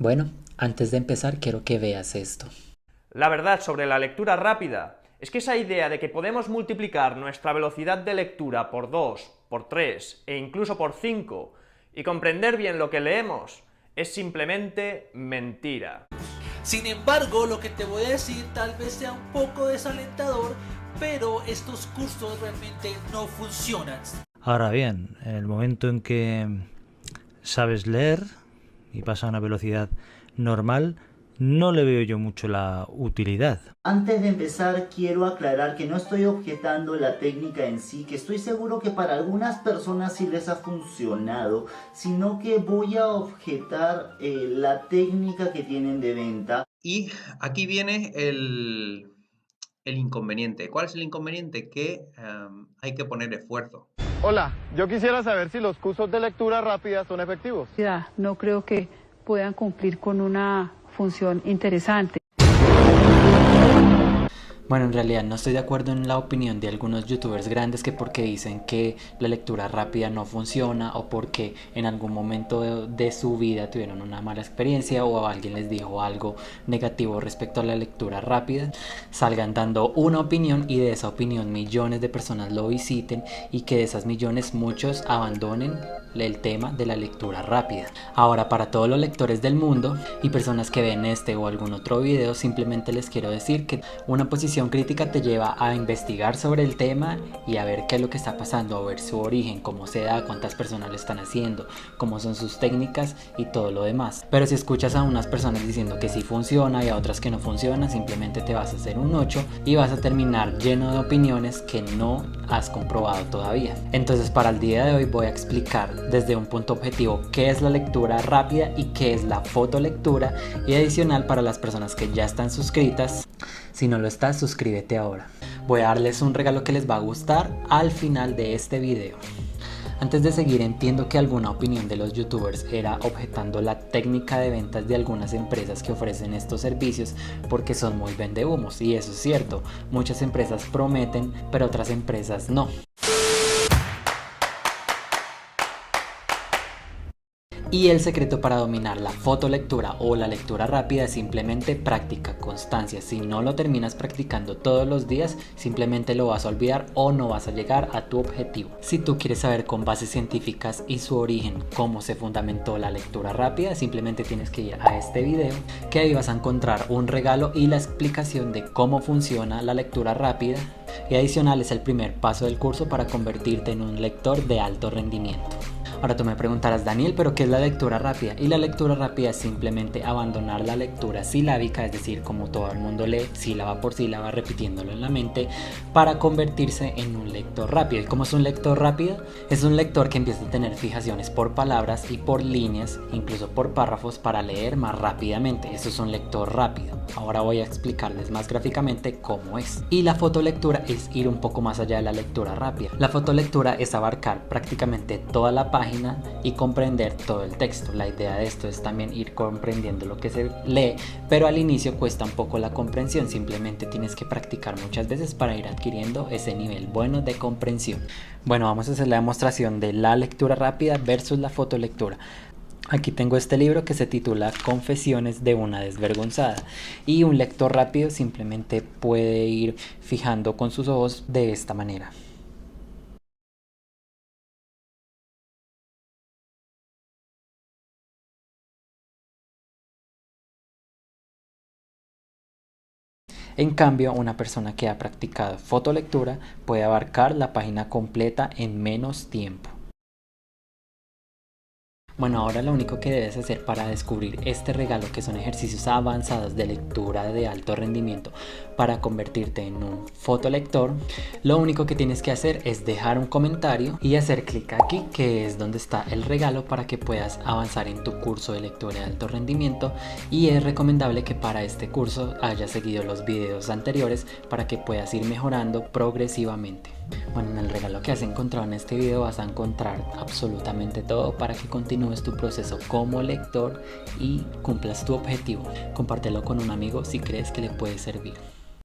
Bueno, antes de empezar quiero que veas esto. La verdad sobre la lectura rápida es que esa idea de que podemos multiplicar nuestra velocidad de lectura por 2, por 3 e incluso por 5 y comprender bien lo que leemos es simplemente mentira. Sin embargo, lo que te voy a decir tal vez sea un poco desalentador, pero estos cursos realmente no funcionan. Ahora bien, en el momento en que sabes leer y pasa a una velocidad normal, no le veo yo mucho la utilidad. Antes de empezar, quiero aclarar que no estoy objetando la técnica en sí, que estoy seguro que para algunas personas sí les ha funcionado, sino que voy a objetar la técnica que tienen de venta. Y aquí viene el inconveniente. ¿Cuál es el inconveniente? Que hay que poner esfuerzo. Hola, yo quisiera saber si los cursos de lectura rápida son efectivos. No creo que puedan cumplir con una función interesante. Bueno, en realidad no estoy de acuerdo en la opinión de algunos youtubers grandes que porque dicen que la lectura rápida no funciona o porque en algún momento de su vida tuvieron una mala experiencia o alguien les dijo algo negativo respecto a la lectura rápida, salgan dando una opinión y de esa opinión millones de personas lo visiten y que de esas millones muchos abandonen el tema de la lectura rápida. Ahora, para todos los lectores del mundo y personas que ven este o algún otro video, simplemente les quiero decir que una posición crítica te lleva a investigar sobre el tema y a ver qué es lo que está pasando, a ver su origen, cómo se da, cuántas personas lo están haciendo, cómo son sus técnicas y todo lo demás. Pero si escuchas a unas personas diciendo que sí funciona y a otras que no funciona, simplemente te vas a hacer un 8 y vas a terminar lleno de opiniones que no has comprobado todavía. Entonces, para el día de hoy voy a explicar desde un punto objetivo qué es la lectura rápida y qué es la fotolectura, y adicional para las personas que ya están suscritas, si no lo estás, suscríbete ahora. Voy a darles un regalo que les va a gustar al final de este video. Antes de seguir, entiendo que alguna opinión de los youtubers era objetando la técnica de ventas de algunas empresas que ofrecen estos servicios porque son muy vendehumos, y eso es cierto, muchas empresas prometen pero otras empresas no. Y el secreto para dominar la fotolectura o la lectura rápida es simplemente práctica, constancia. Si no lo terminas practicando todos los días, simplemente lo vas a olvidar o no vas a llegar a tu objetivo. Si tú quieres saber con bases científicas y su origen cómo se fundamentó la lectura rápida, simplemente tienes que ir a este video, que ahí vas a encontrar un regalo y la explicación de cómo funciona la lectura rápida. Y adicional es el primer paso del curso para convertirte en un lector de alto rendimiento. Ahora tú me preguntarás, Daniel, ¿pero qué es la lectura rápida? Y la lectura rápida es simplemente abandonar la lectura silábica, es decir, como todo el mundo lee sílaba por sílaba, repitiéndolo en la mente, para convertirse en un lector rápido. ¿Y cómo es un lector rápido? Es un lector que empieza a tener fijaciones por palabras y por líneas, incluso por párrafos, para leer más rápidamente. Eso es un lector rápido. Ahora voy a explicarles más gráficamente cómo es. Y la fotolectura es ir un poco más allá de la lectura rápida. La fotolectura es abarcar prácticamente toda la página y comprender todo el texto. La idea de esto es también ir comprendiendo lo que se lee, pero al inicio cuesta un poco la comprensión, simplemente tienes que practicar muchas veces para ir adquiriendo ese nivel bueno de comprensión. Bueno, vamos a hacer la demostración de la lectura rápida versus la fotolectura. Aquí tengo este libro que se titula Confesiones de una desvergonzada, y un lector rápido simplemente puede ir fijando con sus ojos de esta manera. En cambio, una persona que ha practicado fotolectura puede abarcar la página completa en menos tiempo. Bueno, ahora lo único que debes hacer para descubrir este regalo, que son ejercicios avanzados de lectura de alto rendimiento para convertirte en un fotolector, lo único que tienes que hacer es dejar un comentario y hacer clic aquí, que es donde está el regalo para que puedas avanzar en tu curso de lectura de alto rendimiento. Y es recomendable que para este curso hayas seguido los videos anteriores para que puedas ir mejorando progresivamente. Bueno, en el regalo que has encontrado en este video vas a encontrar absolutamente todo para que continúes tu proceso como lector y cumplas tu objetivo. Compártelo con un amigo si crees que le puede servir.